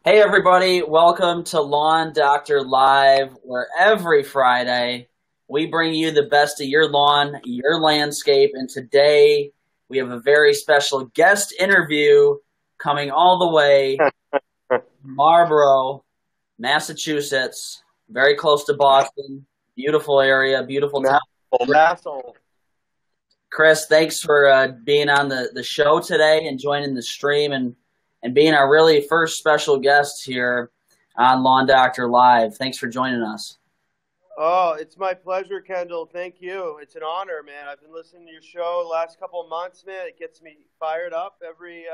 Hey everybody, welcome to Lawn Doctor Live, where every Friday we bring you the best of your lawn, your landscape, and today we have a very special guest interview coming all the way from Marlborough, Massachusetts, very close to Boston. Beautiful area, beautiful town. Asshole. Chris, thanks for being on the show today and joining the stream and being our really first special guest here on Lawn Doctor Live. Thanks for joining us. Oh, it's my pleasure, Kendall. Thank you. It's an honor, man. I've been listening to your show the last couple of months, man. It gets me fired up every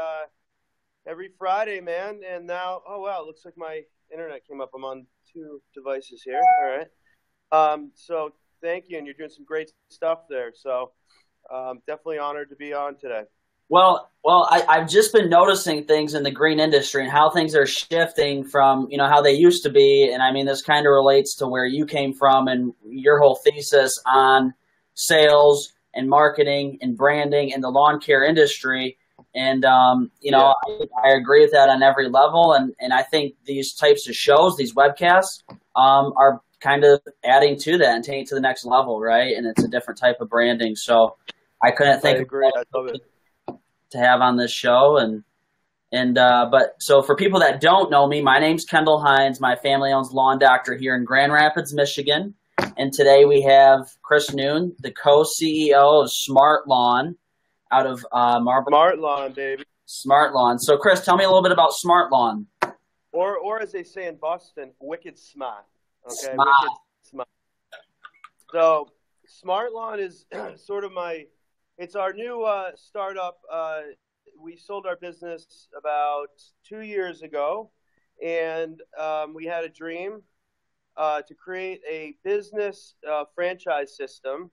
Friday, man. And now, oh wow, it looks like my internet came up. I'm on two devices here. All right. So thank you, and you're doing some great stuff there. So definitely honored to be on today. I've just been noticing things in the green industry and how things are shifting from, how they used to be. And I mean, this kind of relates to where you came from and your whole thesis on sales and marketing and branding in the lawn care industry. And, I agree with that on every level. And I think these types of shows, these webcasts, are kind of adding to that and taking it to the next level, right? And it's a different type of branding. So I couldn't think I agree. I love it. To have on this show. But so for people that don't know me, my name's Kendall Hines. My family owns Lawn Doctor here in Grand Rapids, Michigan. And today we have Chris Noon, the co-CEO of SmartLawn out of Marlborough. SmartLawn, baby. SmartLawn. So Chris, tell me a little bit about SmartLawn. Or as they say in Boston, wicked smart. Okay, Smart. wicked smart. So SmartLawn is sort of it's our new startup. We sold our business about 2 years ago, and we had a dream to create a business franchise system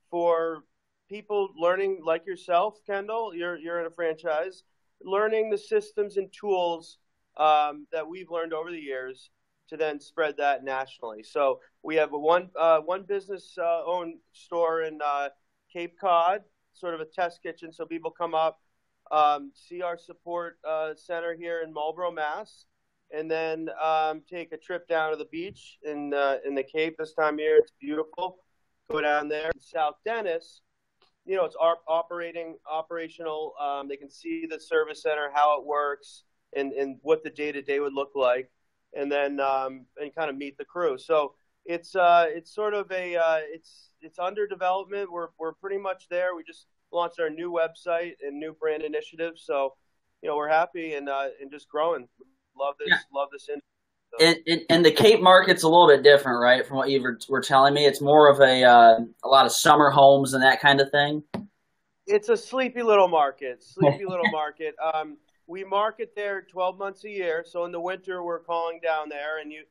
for people learning like yourself, Kendall. You're in a franchise, learning the systems and tools that we've learned over the years to then spread that nationally. So we have one business owned store in Cape Cod, sort of a test kitchen, so people come up, see our support center here in Marlborough, Mass, and then take a trip down to the beach in the Cape this time of year. It's beautiful. Go down there. South Dennis, it's operational. They can see the service center, how it works, and what the day-to-day would look like, and then and kind of meet the crew. So it's sort of it's under development. We're pretty much there. We just launched our new website and new brand initiative. So, we're happy and just growing. Love this. Yeah. Love this industry. And the Cape market's a little bit different, right? From what you were telling me, it's more of a lot of summer homes and that kind of thing. It's a sleepy little market. We market there 12 months a year. So in the winter, we're calling down there, and you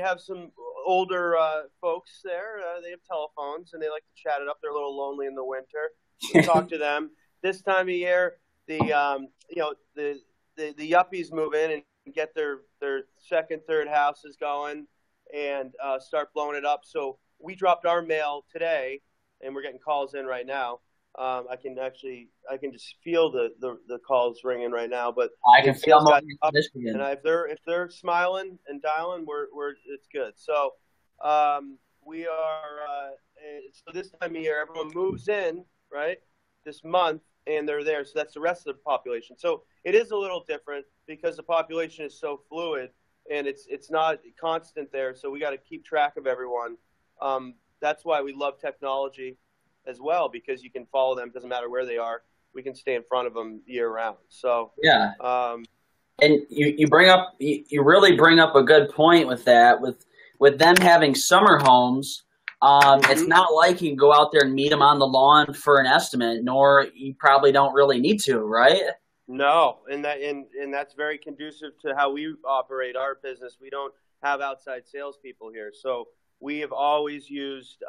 have some older folks there. They have telephones, and they like to chat it up. They're a little lonely in the winter. You talk to them. This time of year, the yuppies move in and get their second, third houses going and start blowing it up. So we dropped our mail today, and we're getting calls in right now. I can just feel the calls ringing right now. But I can feel them up, and if they're smiling and dialing, it's good. So we are. So this time of year, everyone moves in right this month, and they're there. So that's the rest of the population. So it is a little different because the population is so fluid, and it's not constant there. So we got to keep track of everyone. That's why we love technology as well, because you can follow them. Doesn't matter where they are. We can stay in front of them year round. So yeah. And you really bring up a good point with that. With them having summer homes, it's not like you can go out there and meet them on the lawn for an estimate, nor you probably don't really need to, right? No, and that's very conducive to how we operate our business. We don't have outside salespeople here, so we have always used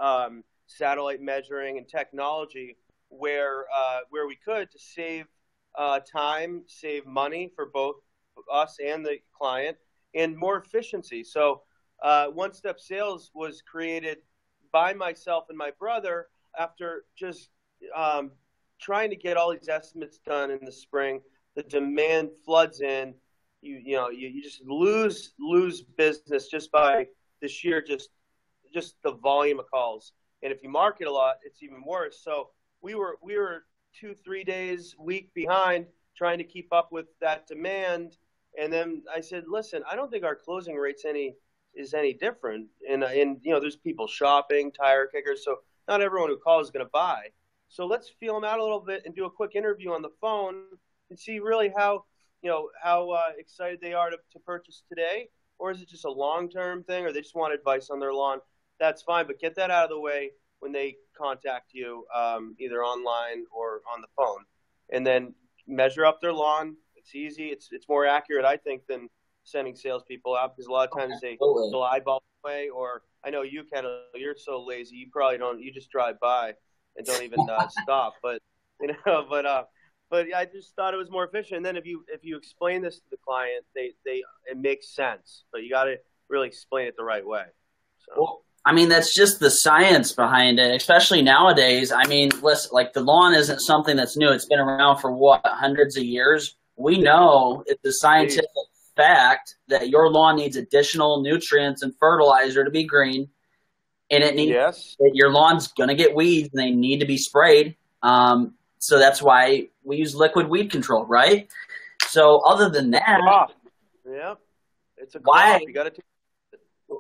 satellite measuring and technology where we could to save time, save money for both us and the client, and more efficiency. So One Step Sales was created by myself and my brother after just trying to get all these estimates done in the spring. The demand floods in, you just lose business just by the sheer just the volume of calls. And if you market a lot, it's even worse. So we were 2 3 days week behind trying to keep up with that demand. And then I said, listen, I don't think our closing rate's any different. And there's people shopping, tire kickers. So not everyone who calls is going to buy. So let's feel them out a little bit and do a quick interview on the phone and see really how excited they are to purchase today, or is it just a long-term thing, or they just want advice on their lawn? That's fine, but get that out of the way when they contact you, either online or on the phone, and then measure up their lawn. It's easy. It's more accurate, I think, than sending salespeople out, because a lot of times they'll eyeball away. Or I know you, Ken, you're so lazy, you probably don't. You just drive by and don't even stop. But but I just thought it was more efficient. And then if you explain this to the client, it makes sense. But you got to really explain it the right way. So. Well, I mean, that's just the science behind it, especially nowadays. I mean, listen, like the lawn isn't something that's new. It's been around for hundreds of years. We know it's a scientific fact that your lawn needs additional nutrients and fertilizer to be green, and it needs your lawn's going to get weeds and they need to be sprayed. So that's why we use liquid weed control, right? So other than that, it's a why you got to.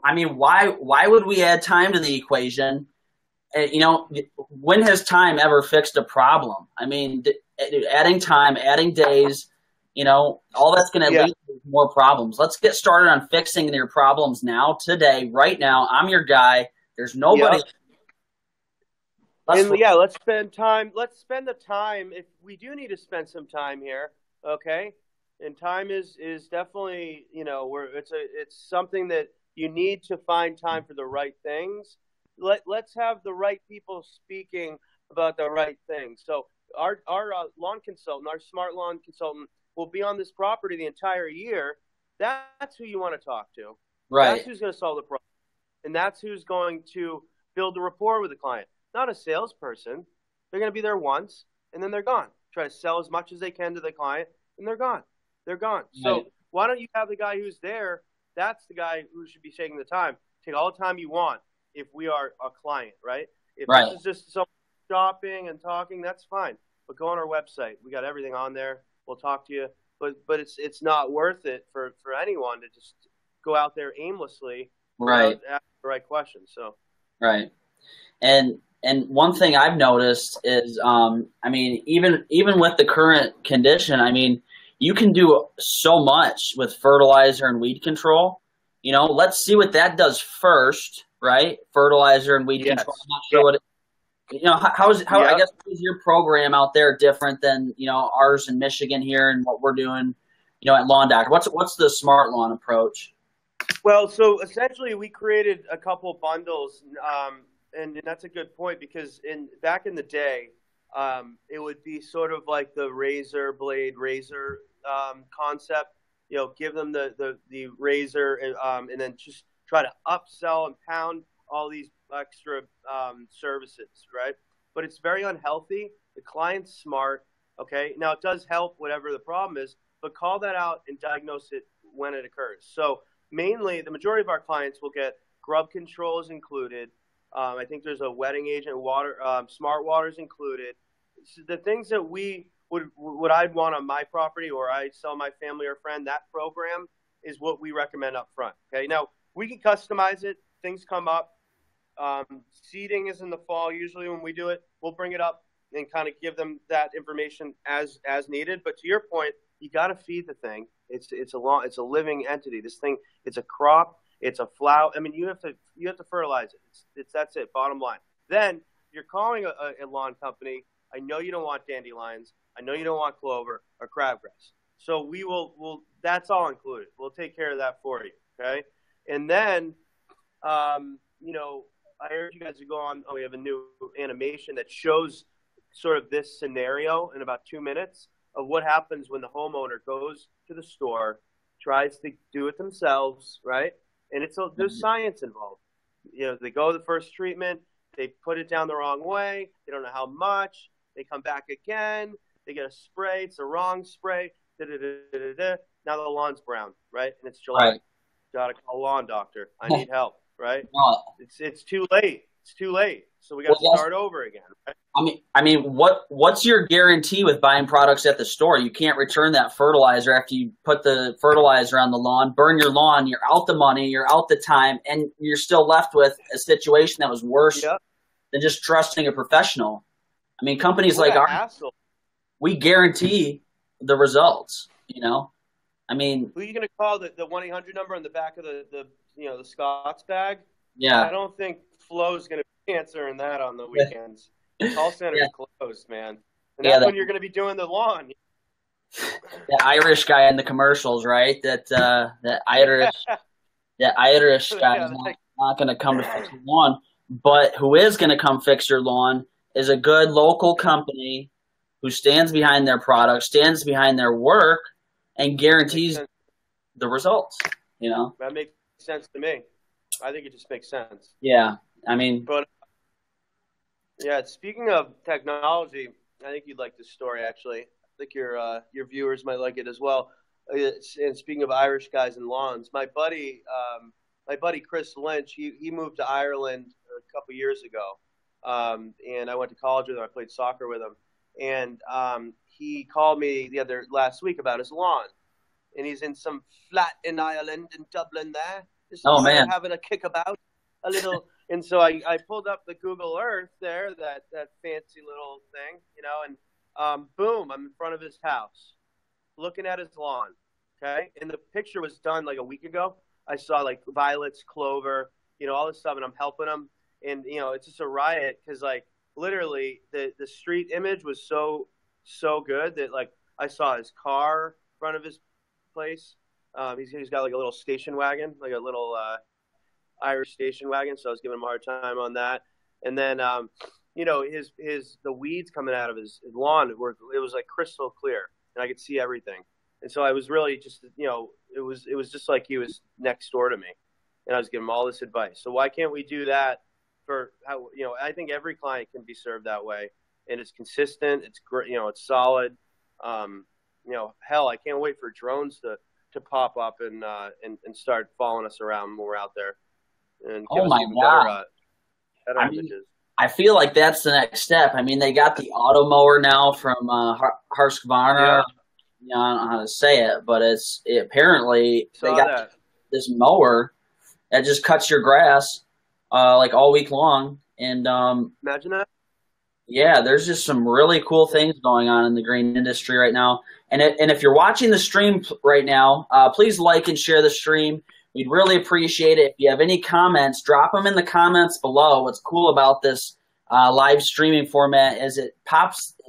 I mean, why would we add time to the equation? When has time ever fixed a problem? I mean, adding time, adding days, all that's going to lead to more problems. Let's get started on fixing your problems now, today, right now. I'm your guy. There's nobody. Let's spend time. Let's spend the time. If we do need to spend some time here, okay? And time is definitely, it's something that you need to find time for the right things. Let's have the right people speaking about the right things. So our lawn consultant, our SmartLawn consultant, will be on this property the entire year. That's who you want to talk to. Right. That's who's going to solve the problem. And that's who's going to build a rapport with the client. Not a salesperson. They're going to be there once, and then they're gone. Try to sell as much as they can to the client, and they're gone. They're gone. Right. So why don't you have the guy who's there? That's the guy who should be taking the time. Take all the time you want if we are a client, right? If this is just some shopping and talking, that's fine. But go on our website. We got everything on there. We'll talk to you. But it's not worth it for anyone to just go out there aimlessly without asking the right questions. So And one thing I've noticed is, I mean, even with the current condition, I mean, you can do so much with fertilizer and weed control. Let's see what that does first, right? Fertilizer and weed control. I'm not sure what I guess is your program out there different than ours in Michigan here and what we're doing, at Lawn Doctor. What's the SmartLawn approach? Well, so essentially we created a couple bundles. And that's a good point, because back in the day, it would be sort of like the razor concept. Give them the razor and then just try to upsell and pound all these extra services, right? But it's very unhealthy. The client's smart, okay? Now, it does help whatever the problem is, but call that out and diagnose it when it occurs. So mainly, the majority of our clients will get grub controls included. I think there's a wetting agent, smart waters included. So the things that what I'd want on my property, or I sell my family or friend, that program is what we recommend up front. Okay, now we can customize it. Things come up. Seeding is in the fall. Usually when we do it, we'll bring it up and kind of give them that information as needed. But to your point, you got to feed the thing. It's a living entity. This thing, it's a crop. It's a flower. I mean, you have to fertilize it. That's it. Bottom line. Then you're calling a lawn company. I know you don't want dandelions. I know you don't want clover or crabgrass. So we'll that's all included. We'll take care of that for you. Okay. And then, I urge you guys to go on. We have a new animation that shows sort of this scenario in about 2 minutes of what happens when the homeowner goes to the store, tries to do it themselves, right? And there's science involved. They go to the first treatment, they put it down the wrong way, they don't know how much, they come back again, they get a spray, it's the wrong spray. Da-da-da-da-da. Now the lawn's brown, right? And it's July. Right. Got to call a lawn doctor. I need help, right? No, It's too late. It's too late. So we got well, to start over again, right? I mean, what's your guarantee with buying products at the store? You can't return that fertilizer after you put the fertilizer on the lawn, burn your lawn, you're out the money, you're out the time, and you're still left with a situation that was worse Yep. than just trusting a professional. I mean, companies What like a ours, hassle. we guarantee the results, you know? I mean, Who are you going to call the 1-800 number on the back of the Scott's bag? yeah. I don't think Flo's going to be answering that on the weekends. Call center's closed, man. And that's when you're going to be doing the lawn. The Irish guy in the commercials, right? That Irish guy is not going to come to fix your lawn. But who is going to come fix your lawn is a good local company who stands behind their product, stands behind their work, and guarantees the results. You know, that makes sense to me. I think it just makes sense. Yeah, I mean, but yeah. Speaking of technology, I think you'd like this story. Actually, I think your viewers might like it as well. And speaking of Irish guys and lawns, my buddy Chris Lynch, he moved to Ireland a couple years ago, and I went to college with him. I played soccer with him, and he called me last week about his lawn, and he's in some flat in Ireland, in Dublin there. Just man, having a kickabout, a little. And so I pulled up the Google Earth there, that fancy little thing, and boom, I'm in front of his house, looking at his lawn. Okay, and the picture was done like a week ago. I saw like violets, clover, all this stuff, and I'm helping him. And it's just a riot because like literally the street image was so good that like I saw his car in front of his place. He's got like a little station wagon, like a little Irish station wagon. So I was giving him a hard time on that. And then the weeds coming out of his lawn it was like crystal clear, and I could see everything. And so I was really just it was just like he was next door to me, and I was giving him all this advice. So why can't we do that for how I think every client can be served that way, and it's consistent, it's great, it's solid. Hell, I can't wait for drones to pop up and start following us around when we're out there and give us even better images. I feel like that's the next step. I mean, they got the auto mower now from Husqvarna. Yeah. I don't know how to say it, but apparently they got this mower that just cuts your grass like all week long. And imagine that. Yeah, there's just some really cool things going on in the green industry right now. And if you're watching the stream right now, please like and share the stream. We'd really appreciate it. If you have any comments, drop them in the comments below. What's cool about this live streaming format is it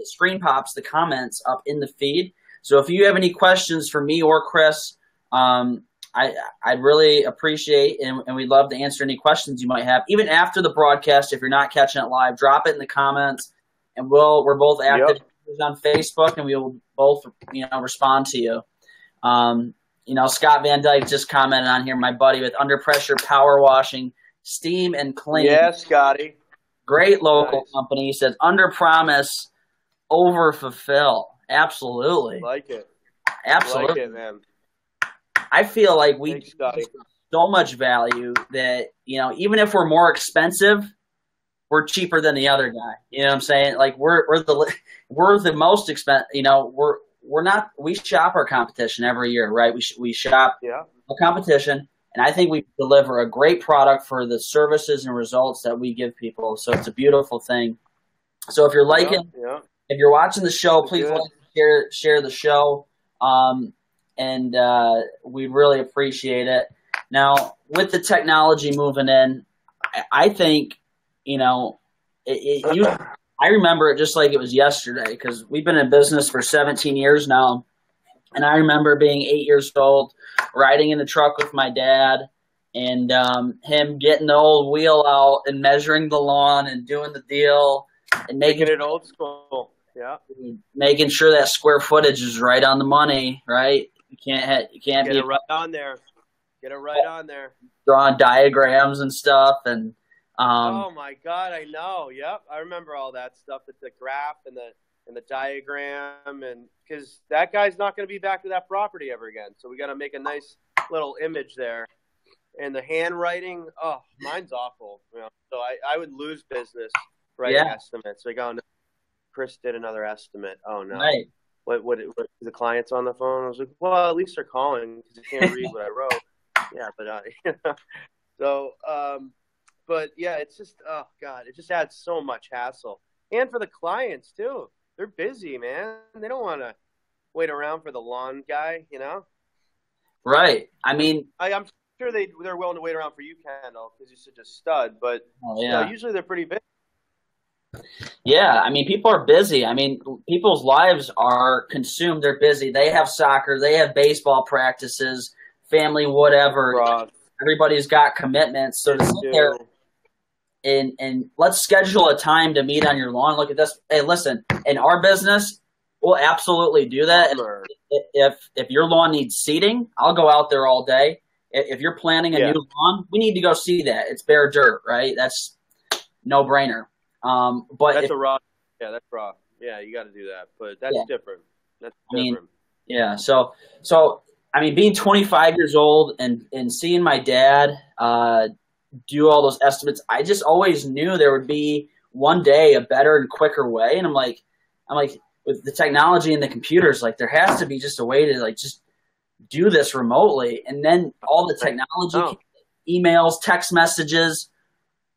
screen pops the comments up in the feed. So if you have any questions for me or Chris, I'd really appreciate, and we'd love to answer any questions you might have. Even after the broadcast, if you're not catching it live, drop it in the comments, and we're both active on Facebook, and we will both respond to you. Scott Van Dyke just commented on here, my buddy with Under Pressure Power Washing, Steam and Clean. Yeah, Scotty. Great local company. He says, under promise, over fulfill. Absolutely. Like it. Absolutely. Like it, man. I feel like we give so much value that, even if we're more expensive, we're cheaper than the other guy. You know what I'm saying? Like we're the most expensive, we shop our competition every year, right? We shop the competition, and I think we deliver a great product for the services and results that we give people. So it's a beautiful thing. So if you're liking, if you're watching the show, please like, share the show. And we'd really appreciate it. Now, with the technology moving in, I think, I remember it just like it was yesterday because we've been in business for 17 years now. And I remember being 8 years old, riding in the truck with my dad, and him getting the old wheel out and measuring the lawn and doing the deal and making it old school. Yeah. Making sure that square footage is right on the money, right? You can't get it right on there. Get it right on there. Drawing diagrams and stuff, and oh my God, I know. Yep, I remember all that stuff with the graph and and the diagram, and because that guy's not going to be back to that property ever again. So we got to make a nice little image there. And the handwriting, oh, mine's awful. So I would lose business writing estimates. Like, oh no, Chris did another estimate. Oh no. Right. What the client's on the phone? I was like, well, at least they're calling because they can't read what I wrote. Yeah, but so but yeah, it's just, oh God, it just adds so much hassle. And for the clients too. They're busy, man. They don't want to wait around for the lawn guy, Right. I mean, I'm sure they're willing to wait around for you, Kendall, because you're such a stud. But usually they're pretty busy. Yeah, I mean, people are busy. I mean, people's lives are consumed. They're busy. They have soccer. They have baseball practices, family, whatever. Rough. Everybody's got commitments. So to sit there and let's schedule a time to meet on your lawn. Look at this. Hey, listen, in our business, we'll absolutely do that. If your lawn needs seeding, I'll go out there all day. If you're planting a new lawn, we need to go see that. It's bare dirt, right? That's no brainer. But that's that's raw. Yeah, you got to do that. But that's different. That's different. Yeah. So I mean, being 25 years old and seeing my dad do all those estimates, I just always knew there would be one day a better and quicker way. And I'm like, with the technology and the computers, like there has to be just a way to like just do this remotely. And then all the technology, emails, text messages,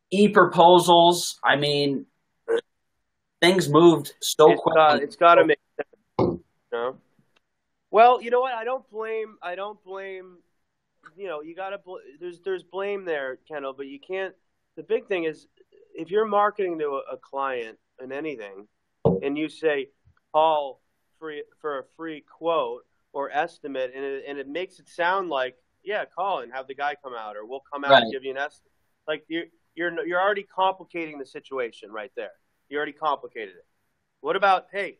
e-proposals. I mean, things moved so quickly. It's got to make sense. Well, you know what? I don't blame. You got to. There's blame there, Kendall, but you can't. The big thing is, if you're marketing to a client in anything, and you say call for a free quote or estimate, and it makes it sound like call and have the guy come out, or we'll come out and give you an estimate. Like you're already complicating the situation right there. You already complicated it. What about, hey,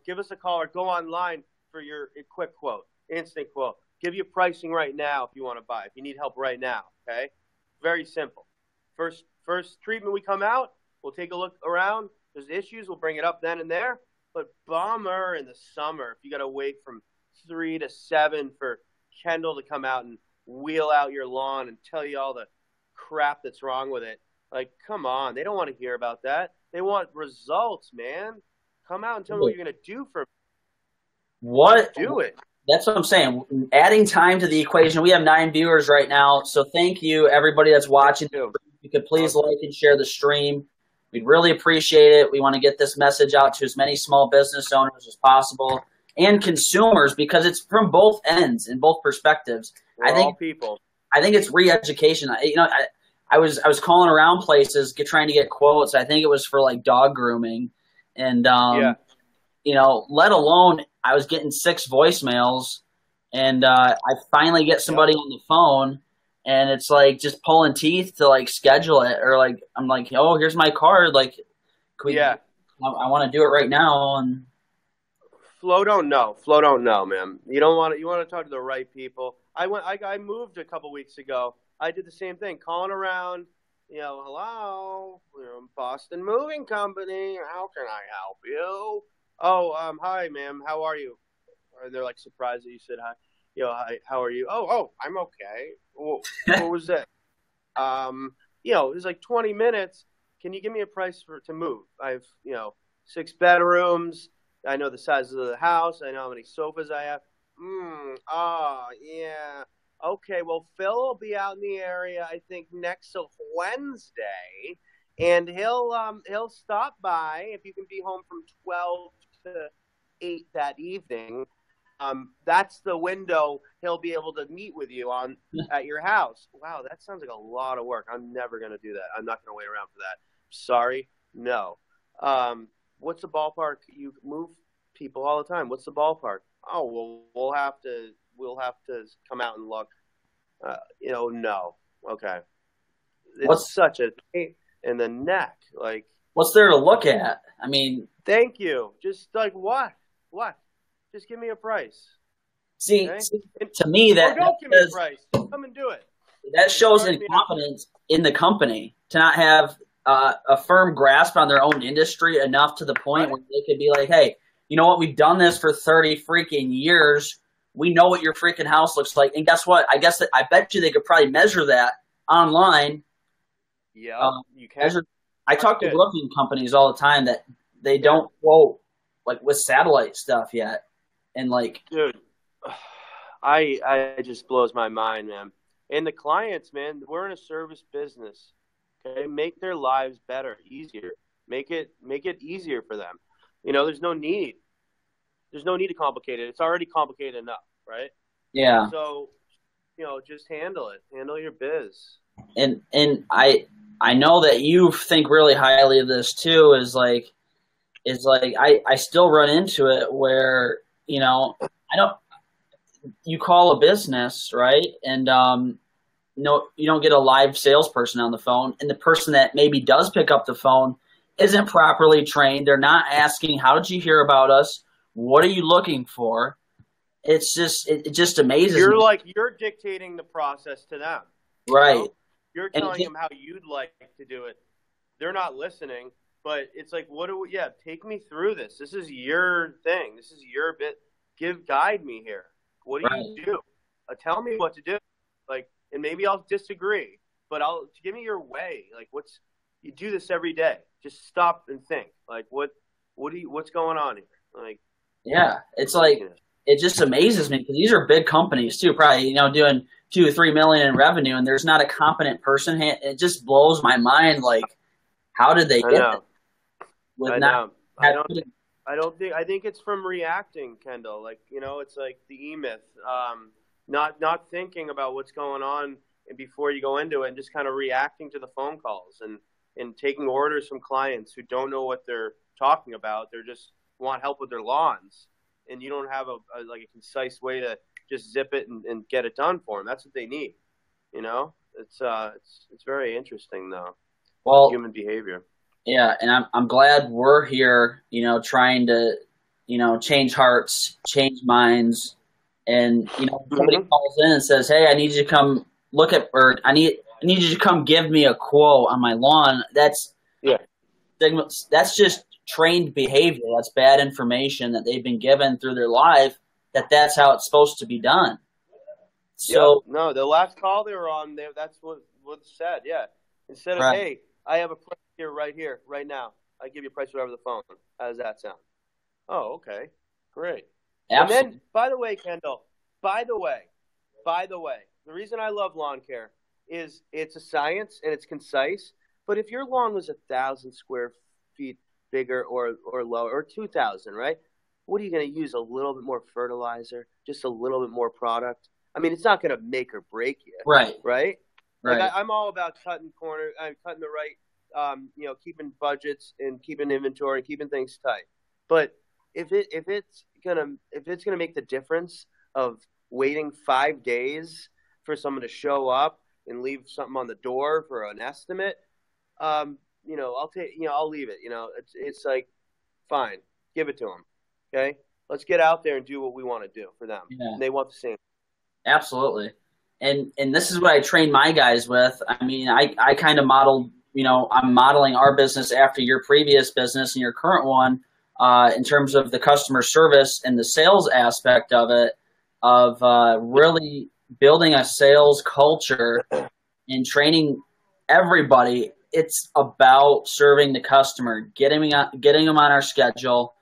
give us a call or go online for your quick quote, instant quote. Give you pricing right now if you want to buy, if you need help right now, okay? Very simple. First treatment we come out, we'll take a look around. There's issues, we'll bring it up then and there. But bummer in the summer if you got to wait from 3 to 7 for Kendall to come out and wheel out your lawn and tell you all the crap that's wrong with it. Like, come on. They don't want to hear about that. They want results, man. Come out and tell me what you're going to do for me. What? Do it. That's what I'm saying. Adding time to the equation. We have 9 viewers right now, so thank you, everybody that's watching. If you could please like and share the stream. We'd really appreciate it. We want to get this message out to as many small business owners as possible and consumers because it's from both ends and both perspectives. We're all people. I think it's re-education. I was calling around places trying to get quotes. I think it was for like dog grooming, and let alone I was getting 6 voicemails, and I finally get somebody on the phone, and it's like just pulling teeth to like schedule it, or like I'm like, oh, here's my card, like, I want to do it right now, and Flo don't know, man. You want to talk to the right people. I moved a couple weeks ago. I did the same thing, calling around, hello, Boston Moving Company. How can I help you? Oh, hi, ma'am. How are you? Or they're like surprised that you said hi. Hi, how are you? Oh, I'm okay. What was that? It was like 20 minutes. Can you give me a price to move? I have, 6 bedrooms. I know the size of the house. I know how many sofas I have. Yeah. Okay, well, Phil will be out in the area, I think, next Wednesday, and he'll stop by if you can be home from 12 to 8 that evening. That's the window he'll be able to meet with you at your house. Wow, that sounds like a lot of work. I'm never going to do that. I'm not going to wait around for that. Sorry, no. What's the ballpark? You move people all the time. What's the ballpark? Oh, well, we'll have to come out and look. No. Okay. It's such a pain in the neck. Like, what's there to look at? I mean, thank you. Just like what? What? Just give me a price. See, to me don't give me a price. Just come and do it. That shows incompetence in the company to not have a firm grasp on their own industry enough to the point where they could be like, hey, you know what? We've done this for 30 freaking years. We know what your freaking house looks like. And guess what? I bet you they could probably measure that online. Yeah, you can. I talk to roofing companies all the time that they don't quote like with satellite stuff yet. And like, dude, I just blows my mind, man. And the clients, man, we're in a service business. Okay, make their lives better, easier. Make it easier for them. There's no need. There's no need to complicate it. It's already complicated enough, right? Yeah. So, just handle it. Handle your biz. And I know that you think really highly of this too. I still run into it where you call a business, right, and no, you don't get a live salesperson on the phone, and the person that maybe does pick up the phone isn't properly trained. They're not asking, how did you hear about us? What are you looking for? It's just, it just amazes me. You're dictating the process to them. Right. You're telling them how you'd like to do it. They're not listening, but it's like, take me through this. This is your thing. This is your bit. Guide me here. What do you do? Tell me what to do. And maybe I'll disagree, but give me your way. You do this every day. Just stop and think. What's going on here? Yeah, it's like, it just amazes me because these are big companies too, probably, doing 2 or 3 million in revenue, and there's not a competent person. It just blows my mind. How did they get it? I think it's from reacting, Kendall. It's like the E-Myth. Not thinking about what's going on before you go into it, and just kind of reacting to the phone calls and taking orders from clients who don't know what they're talking about. They just want help with their lawns, and you don't have a concise way to just zip it and get it done for them. That's what they need. It's very interesting though. Well, human behavior. Yeah, and I'm glad we're here, trying to, change hearts, change minds. And, somebody calls in and says, hey, I need you to come look at, or I need you to come give me a quote on my lawn. That's just trained behavior. That's bad information that they've been given through their life, that's how it's supposed to be done. So no, the last call they were on, that's what was said. Yeah. Instead of, hey, I have a price here, right now. I give you a price over the phone. How does that sound? Oh, okay. Great. Absolutely. And then, by the way, Kendall, the reason I love lawn care is it's a science and it's concise. But if your lawn was 1,000 square feet bigger or lower, or 2,000, right? What are you going to use? A little bit more fertilizer, just a little bit more product. I mean, it's not going to make or break you. Right. Right. I'm all about cutting the right, keeping budgets and keeping inventory, keeping things tight. But if it's gonna make the difference of waiting 5 days for someone to show up and leave something on the door for an estimate, I'll leave it. It's like, fine, give it to them. Okay, let's get out there and do what we want to do for them. Yeah. And they want the same. Absolutely. And this is what I train my guys with. I mean, I kind of modeled, I'm modeling our business after your previous business and your current one, in terms of the customer service and the sales aspect of it, of really building a sales culture and training everybody. It's about serving the customer, getting them on our schedule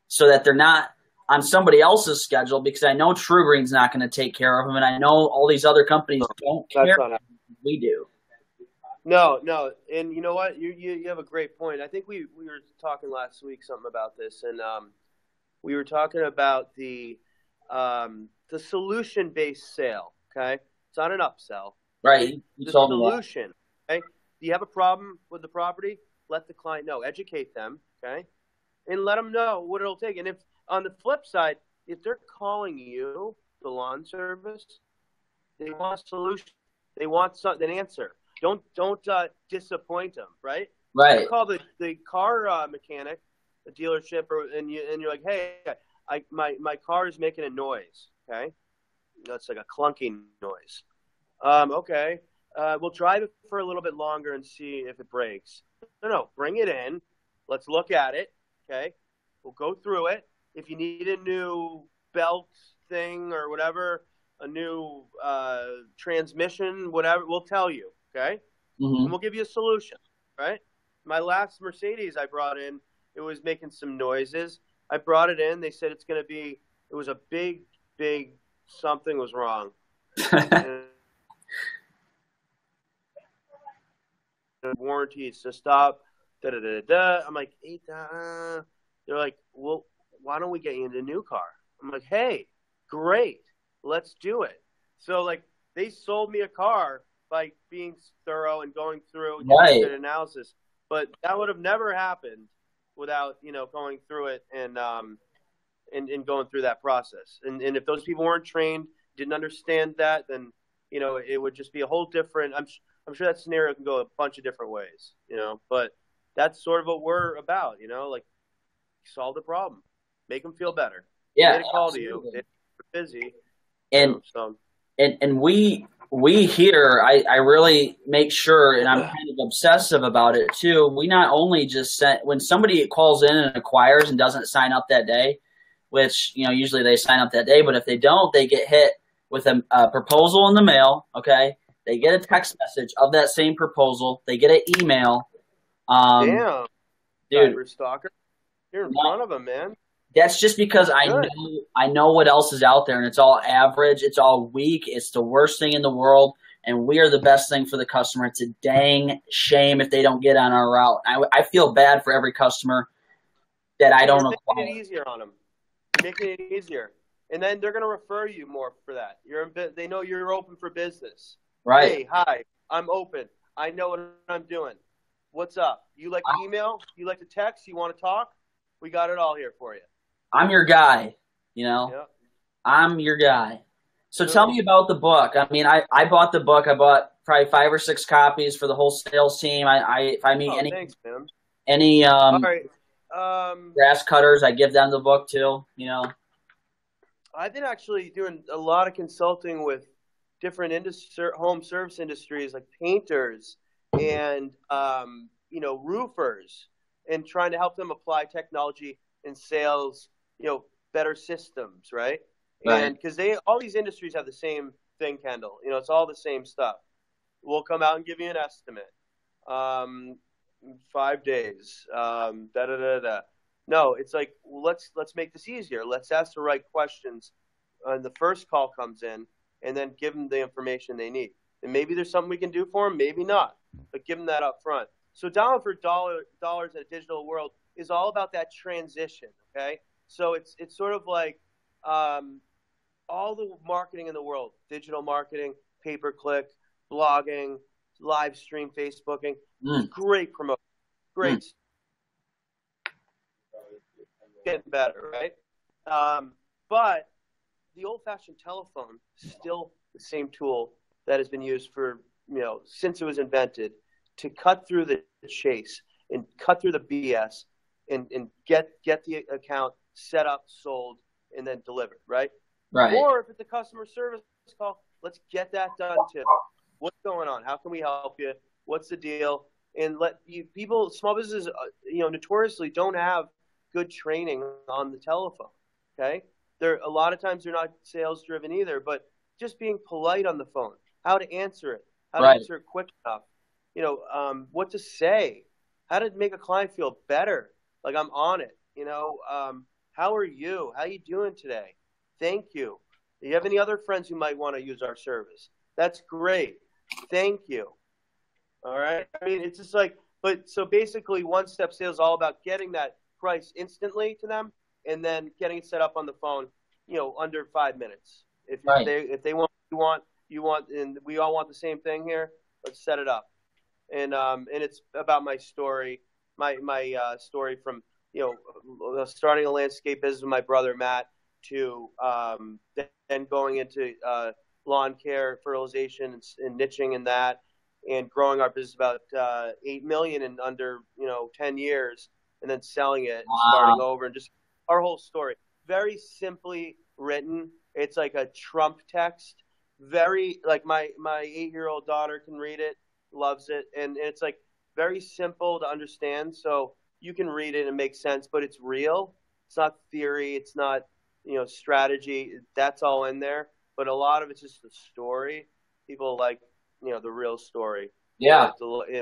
so that they're not on somebody else's schedule, because I know TruGreen's not going to take care of them, and I know all these other companies don't care like we do. No, and you know what? You have a great point. I think we were talking last week something about this, and we were talking about the solution-based sale. Okay, it's not an upsell. Right. The solution. Okay. Do you have a problem with the property? Let the client know. Educate them. Okay, and let them know what it'll take. And if on the flip side, if they're calling you, the lawn service, they want a solution. They want an answer. Don't disappoint them, right? Right. You call the car mechanic, the dealership, and you're like, hey, my car is making a noise. Okay, that's like a clunking noise. Okay, we'll drive it for a little bit longer and see if it breaks. no, bring it in. Let's look at it. Okay. We'll go through it. If you need a new belt thing or whatever, a new transmission, whatever, we'll tell you. Okay. And we'll give you a solution. Right. My last Mercedes I brought in, it was making some noises. I brought it in. They said it was a big something was wrong. Warranties to stop. I'm like, they're like, well, why don't we get you into a new car? I'm like, hey, great, let's do it. So like, they sold me a car by being thorough and going through an analysis, but that would have never happened without going through it and going through that process. And if those people weren't trained, didn't understand that, then it would just be a whole different. I'm sure that scenario can go a bunch of different ways, but that's sort of what we're about, like solve the problem, make them feel better. Yeah. They get a call to you. They're busy. And we here, I really make sure, and I'm kind of obsessive about it too. We not only just when somebody calls in and acquires and doesn't sign up that day, which, usually they sign up that day, but if they don't, they get hit with a proposal in the mail. Okay. They get a text message of that same proposal. They get an email. Damn, dude, stalker, you're in front of them, man. That's just because I know what else is out there, and it's all average. It's all weak. It's the worst thing in the world, and we are the best thing for the customer. It's a dang shame if they don't get on our route. I feel bad for every customer that I don't acquire. Making it easier on them. Making it easier. And then they're going to refer you more for that. They know you're open for business. Right. Hey, hi, I'm open. I know what I'm doing. What's up? You like to email? You like to text? You want to talk? We got it all here for you. I'm your guy, Yep. I'm your guy. So tell me about the book. I mean, I bought the book. I bought probably 5 or 6 copies for the whole sales team. If I meet any all right. grass cutters, I give them the book too, I've been actually doing a lot of consulting with different home service industries like painters and, roofers, and trying to help them apply technology in sales, better systems, right? And because all these industries have the same thing, Kendall, it's all the same stuff. We'll come out and give you an estimate. 5 days, No, it's like, let's make this easier. Let's ask the right questions when the first call comes in, and then give them the information they need. And maybe there's something we can do for them, maybe not, but give them that up front. So dollar for dollars in a digital world is all about that transition, okay? So it's sort of like all the marketing in the world, digital marketing, pay-per-click, blogging, live stream, Facebooking, great promotion, great. Getting better, right? But the old-fashioned telephone is still the same tool that has been used for, since it was invented, to cut through the chase and cut through the BS and get the account set up, sold, and then delivered, right? Right. Or if it's a customer service call, let's get that done too. What's going on? How can we help you? What's the deal? And small businesses, notoriously don't have good training on the telephone. Okay, a lot of times they're not sales driven either, but just being polite on the phone, how to answer it, how to answer it quick enough, what to say, how to make a client feel better, like I'm on it. How are you? How you doing today? Thank you. Do you have any other friends who might want to use our service? That's great. Thank you. All right. I mean, it's just like, so basically, one-step sales is all about getting that price instantly to them, and then getting it set up on the phone, under 5 minutes. If they want, and we all want the same thing here, let's set it up. And it's about my story, my story from starting a landscape business with my brother Matt to then going into lawn care, fertilization, and niching in that, and growing our business about $8 million in under 10 years. And then selling it, starting over, and just our whole story. Very simply written. It's like a Trump text. Very, like my 8-year-old daughter can read it, loves it. And it's like, very simple to understand. So you can read it and it makes sense, but it's real. It's not theory. It's not, strategy. That's all in there. But a lot of it's just the story. People like, the real story. Yeah.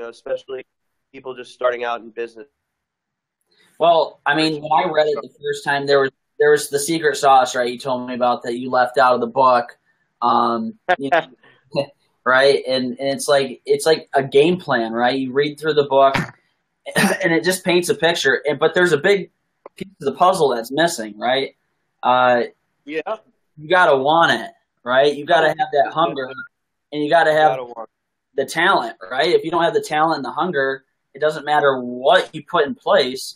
Especially people just starting out in business. Well, I mean, when I read it the first time, there was the secret sauce, right? You told me about that you left out of the book, you know, right? And it's like a game plan, right? You read through the book, and it just paints a picture. But there's a big piece of the puzzle that's missing, right? Yeah. You gotta want it, right? You gotta have that hunger, and you gotta have the talent, right? If you don't have the talent and the hunger, it doesn't matter what you put in place.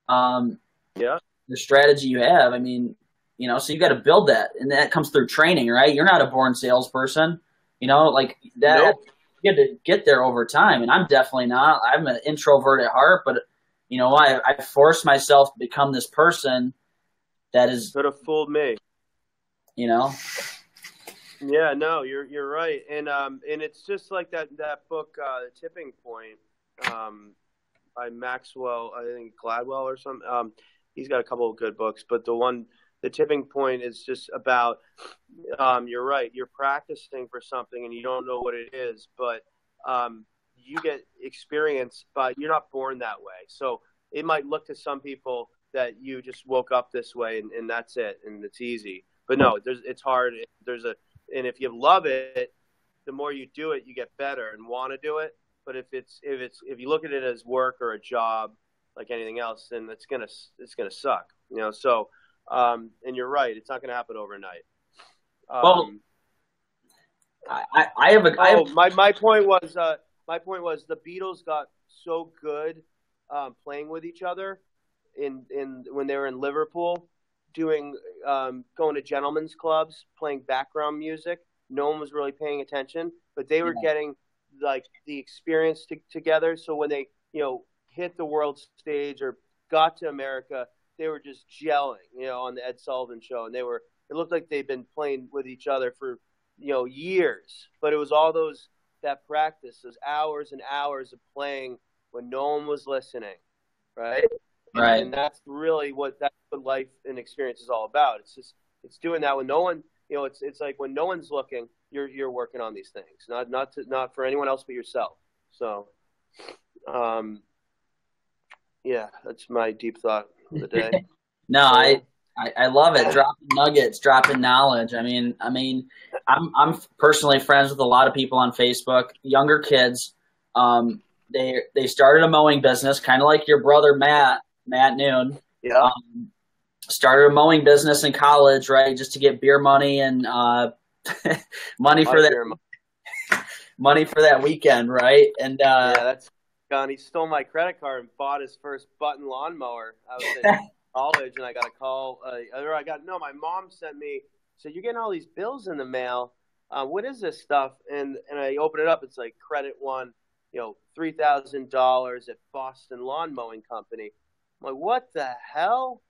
The strategy you have. I mean, so you got to build that, and that comes through training, right? You're not a born salesperson, like that. Nope. You got to get there over time, and I'm definitely not. I'm an introvert at heart, but I forced myself to become this person that is. Could have fooled me. Yeah, no, you're right, and it's just like that book, The Tipping Point, by Maxwell, I think Gladwell or something. He's got a couple of good books, but The Tipping Point is just about, you're right, you're practicing for something and you don't know what it is, but you get experience, but you're not born that way. So it might look to some people that you just woke up this way and that's it, and it's easy. But no, it's hard. And if you love it, the more you do it, you get better and want to do it. But if you look at it as work or a job, like anything else, then it's gonna suck. So and you're right, it's not gonna happen overnight. Well, my point was the Beatles got so good playing with each other in when they were in Liverpool, doing going to gentlemen's clubs, playing background music. No one was really paying attention, but they were getting like the experience together. So when they hit the world stage or got to America, they were just gelling, on the Ed Sullivan Show, and it looked like they'd been playing with each other for years. But it was all that practice, those hours and hours of playing when no one was listening, right? Right. And that's really what life and experience is all about. It's doing that when no one, it's like when no one's looking, you're working on these things, not for anyone else but yourself. So, yeah, that's my deep thought of the day. No, I love it. Dropping nuggets, dropping knowledge. I mean, I'm personally friends with a lot of people on Facebook, younger kids. They started a mowing business, kind of like your brother Matt Noon. Yeah. Started a mowing business in college, right, just to get beer money and money for that weekend, right? And yeah, that's gone. He stole my credit card and bought his first button lawnmower. I was in college, and I got a call. My mom sent me, said, "You're getting all these bills in the mail. What is this stuff?" And I open it up. It's like credit one, $3,000 at Boston Lawn Mowing Company. I'm like, what the hell?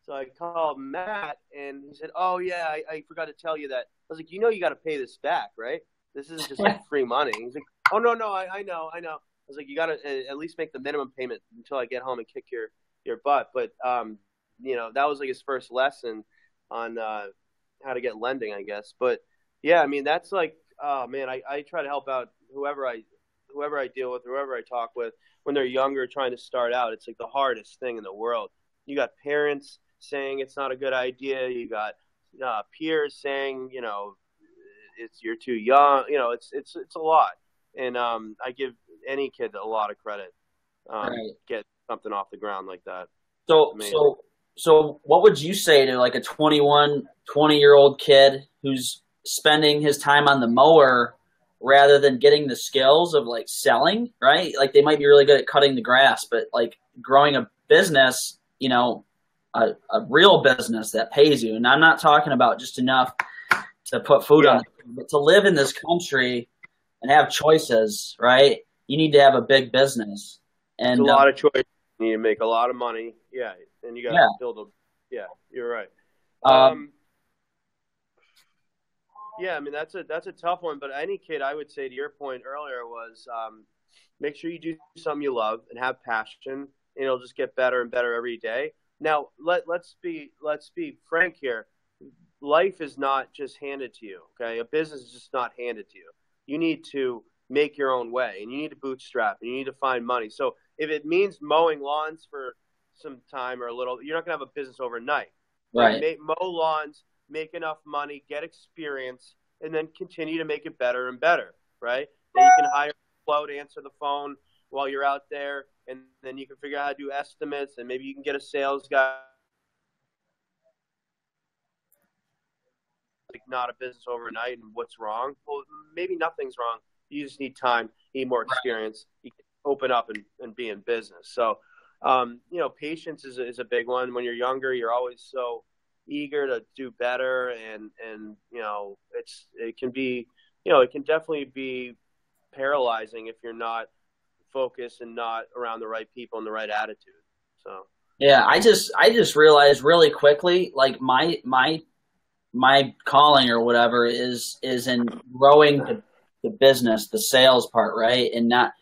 So I called Matt, and he said, "Oh yeah, I forgot to tell you that." I was like, "You got to pay this back, right? This isn't just like free money." He's like, "Oh no, I know." I was like, "You got to at least make the minimum payment until I get home and kick your butt." But that was like his first lesson on how to get lending, I guess. But yeah, I mean, that's like, oh man, I try to help out whoever I deal with, whoever I talk with when they're younger, trying to start out. It's like the hardest thing in the world. You got parents saying it's not a good idea. You got peers saying, you're too young. It's a lot. And I give any kid a lot of credit. Get something off the ground like that. So what would you say to like a 20-year-old kid who's spending his time on the mower rather than getting the skills of like selling, right? Like they might be really good at cutting the grass, but like growing a business, a real business that pays you. And I'm not talking about just enough to put food on, but to live in this country and have choices, right? You need to have a big business. And it's a lot of choices. You need to make a lot of money. Yeah. And you got to build you're right. Yeah, I mean, that's a tough one, but any kid, I would say to your point earlier was, Make sure you do something you love and have passion, and it'll just get better and better every day. Now, let's be frank here. Life is not just handed to you. Okay, a business is just not handed to you. You need to make your own way, and you need to bootstrap, and you need to find money. So if it means mowing lawns for some time or a little, you're not gonna have a business overnight. Right. Mow lawns, make enough money, get experience, and then continue to make it better and better. Right? Then you can hire Flo to answer the phone while you're out there, and then you can figure out how to do estimates, and maybe you can get a sales guy. Like, not a business overnight, and what's wrong? Well, maybe nothing's wrong. You just need time, need more experience. You can open up and be in business. So, patience is a big one. When you're younger, you're always so eager to do better, and it can definitely be paralyzing if you're not focused and not around the right people and the right attitude. So yeah, I just realized really quickly, like my calling or whatever is in growing the business, the sales part, right? And not,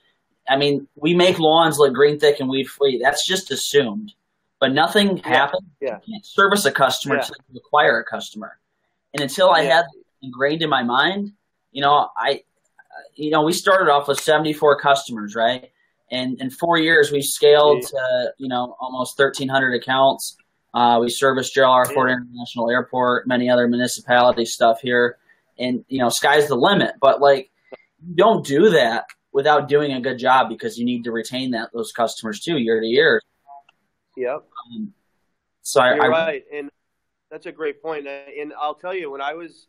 I mean, we make lawns look green, thick, and weed free. That's just assumed, but nothing happens. Yeah. You can't service a customer until you acquire a customer, and until I had ingrained in my mind, we started off with 74 customers, right? And in 4 years, we scaled to, almost 1,300 accounts. We service JLR Ford International Airport, many other municipality stuff here. And, sky's the limit. But, you don't do that without doing a good job, because you need to retain those customers, too, year to year. Yep. You're right. And that's a great point. And I'll tell you, when I was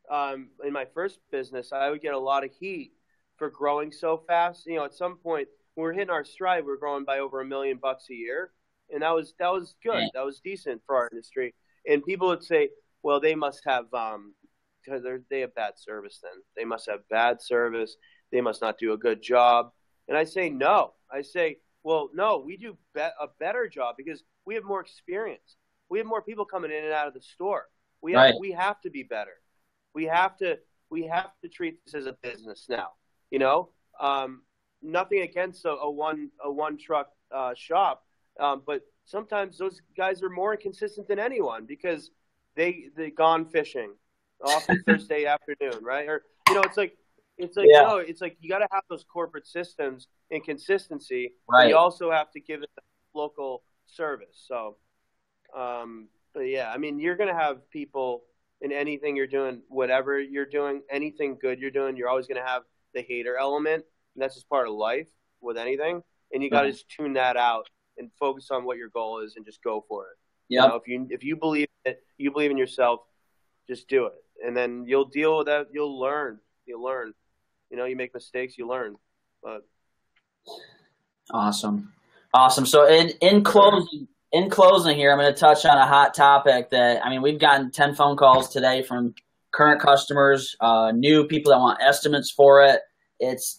in my first business, I would get a lot of heat for growing so fast. At some point, when we were hitting our stride, we were growing by over $1 million a year. And that was good. Yeah. That was decent for our industry. And people would say, well, they must have, because they have bad service then. They must have bad service. They must not do a good job. And I say, no. I say, well, no, we do a better job because we have more experience. We have more people coming in and out of the store. We have to be better. We have to treat this as a business now. Nothing against a one truck shop, but sometimes those guys are more inconsistent than anyone because they gone fishing off a Thursday afternoon, right? Or it's like you got to have those corporate systems and consistency. Right. You also have to give it local service. So, but yeah, I mean, you're gonna have people in anything you're doing, whatever you're doing, anything good you're doing, you're always gonna have the hater element. And that's just part of life with anything. And you got to just tune that out and focus on what your goal is and just go for it. Yeah. If you believe it, you believe in yourself, just do it. And then you'll deal with that. You'll learn. You make mistakes, you learn. But Awesome. So in closing here, I'm going to touch on a hot topic that, we've gotten 10 phone calls today from current customers, new people that want estimates for it. It's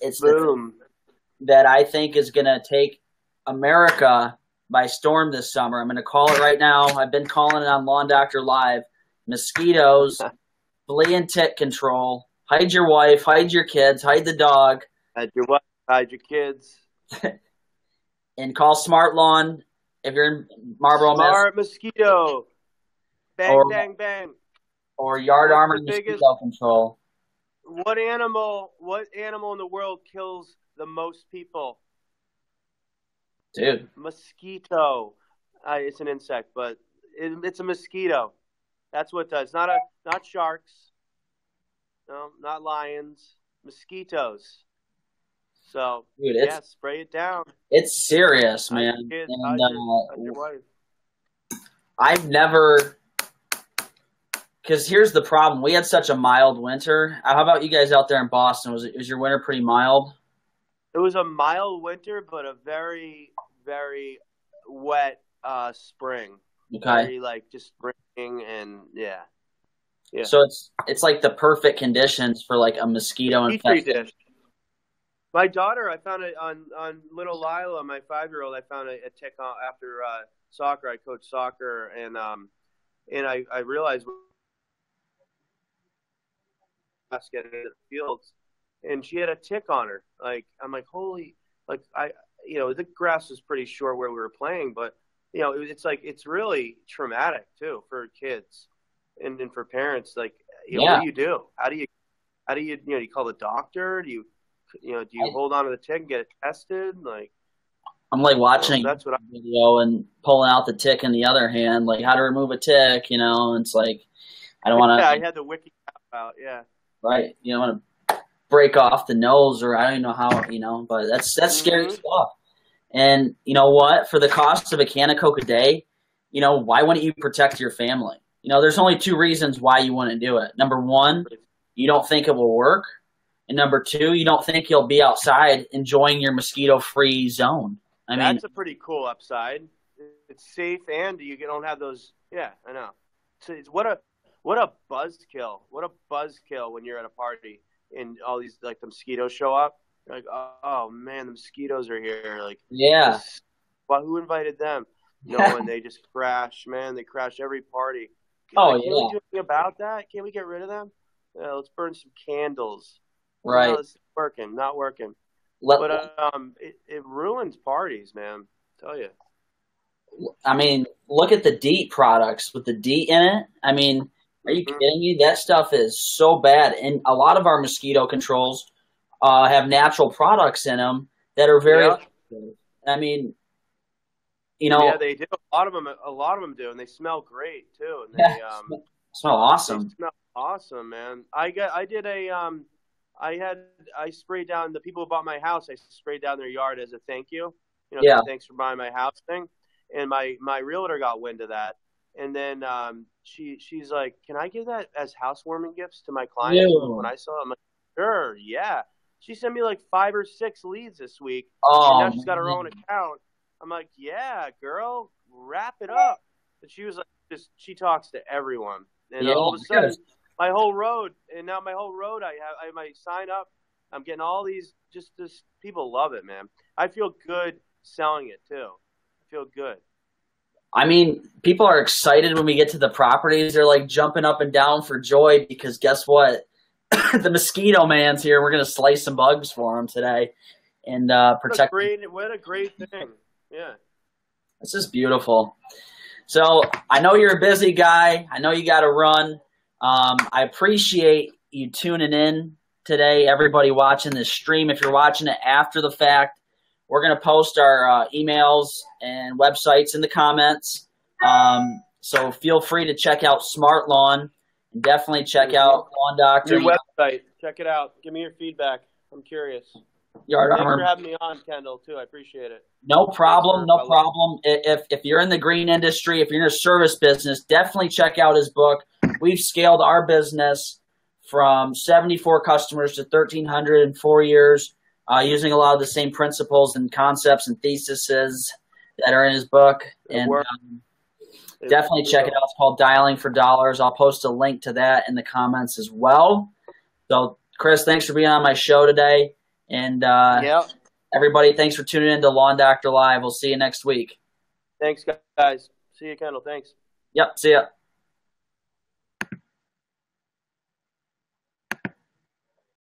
that I think is going to take America by storm this summer. I'm going to call it right now. I've been calling it on Lawn Doctor Live. Mosquitoes, flea and tick control. Hide your wife, hide your kids, hide the dog. Hide your wife, hide your kids. And call SmartLawn if you're in Marlboro. Smart mosquito. Bang, bang, bang. Or Yard Armor mosquito control. What animal in the world kills the most people? Dude. Mosquito. It's an insect, but it's a mosquito. That's what it does. Not sharks. No, not lions. Mosquitoes. So, dude, spray it down. It's serious, man. Kids, and your wife. I've never... Because here's the problem. We had such a mild winter. How about you guys out there in Boston? Was your winter pretty mild? It was a mild winter, but a very, very wet spring. Okay. Very, just spring and, yeah. So it's like the perfect conditions for, a mosquito infection. My daughter, I found it on little Lila, my 5-year-old, I found a tick after soccer. I coached soccer, and I realized getting into the fields, and she had a tick on her. Like, I'm like, holy, like the grass was pretty short where we were playing, but it's like, it's really traumatic too for kids and for parents. Like, what Yeah. do you do? How do you you call the doctor? Do you hold on to the tick and get it tested? Like, I'm like watching that's what a video and pulling out the tick in the other hand, like how to remove a tick, and it's like, I don't want to. Yeah, I had the wiki app out. Yeah. Right. You don't want to break off the nose, or I don't even know how, but that's scary stuff. And you know what? For the cost of a can of Coke a day, why wouldn't you protect your family? There's only two reasons why you wouldn't do it. Number one, you don't think it will work. And number two, you don't think you'll be outside enjoying your mosquito-free zone. I mean, that's a pretty cool upside. It's safe, and you don't have those. Yeah, I know. So what a buzzkill! What a buzzkill when you're at a party and all these the mosquitoes show up. You're like, oh man, the mosquitoes are here. Like, yeah. Well, who invited them? No one. They just crash, man. They crash every party. Can we do anything about that? Can't we get rid of them? Let's burn some candles. Right. No, it's not working. But it ruins parties, man. I tell you. I mean, look at the DEET products with the DEET in it. I mean, are you kidding me? That stuff is so bad. And a lot of our mosquito controls have natural products in them that are very effective. I mean, yeah, they do. A lot of them do, and they smell great too. And they smell awesome. They smell awesome, man. I sprayed down the people who bought my house. I sprayed down their yard as a thank you. Thanks for buying my house thing. And my realtor got wind of that, and then she's like, "Can I give that as housewarming gifts to my clients?" When I saw it, I'm like, "Sure, yeah." She sent me like 5 or 6 leads this week. Oh, and now she's got her own account. I'm like, "Yeah, girl, wrap it up." And she was like, she talks to everyone, and all of a sudden, my whole road, I have my sign up. I'm getting all these. Just people love it, man. I feel good selling it too. Feel good. I mean, people are excited when we get to the properties. They're like jumping up and down for joy because guess what? The mosquito man's here. We're going to slice some bugs for him today and protect. What a great thing. Yeah. This is beautiful. So I know you're a busy guy. I know you got to run. I appreciate you tuning in today, everybody watching this stream. If you're watching it after the fact, we're going to post our emails and websites in the comments. So feel free to check out SmartLawn and definitely check out Lawn Doctor. Your website. Check it out. Give me your feedback. I'm curious. Thanks for having me on, Kendall, too. I appreciate it. No problem. No problem. If you're in the green industry, if you're in a service business, definitely check out his book. We've scaled our business from 74 customers to 1,300 in 4 years. Using a lot of the same principles and concepts and theses that are in his book. And definitely check it out. It's called Dialing for Dollars. I'll post a link to that in the comments as well. So, Chris, thanks for being on my show today. And everybody, thanks for tuning in to Lawn Doctor Live. We'll see you next week. Thanks, guys. See you, Kendall. Thanks. Yep, see ya.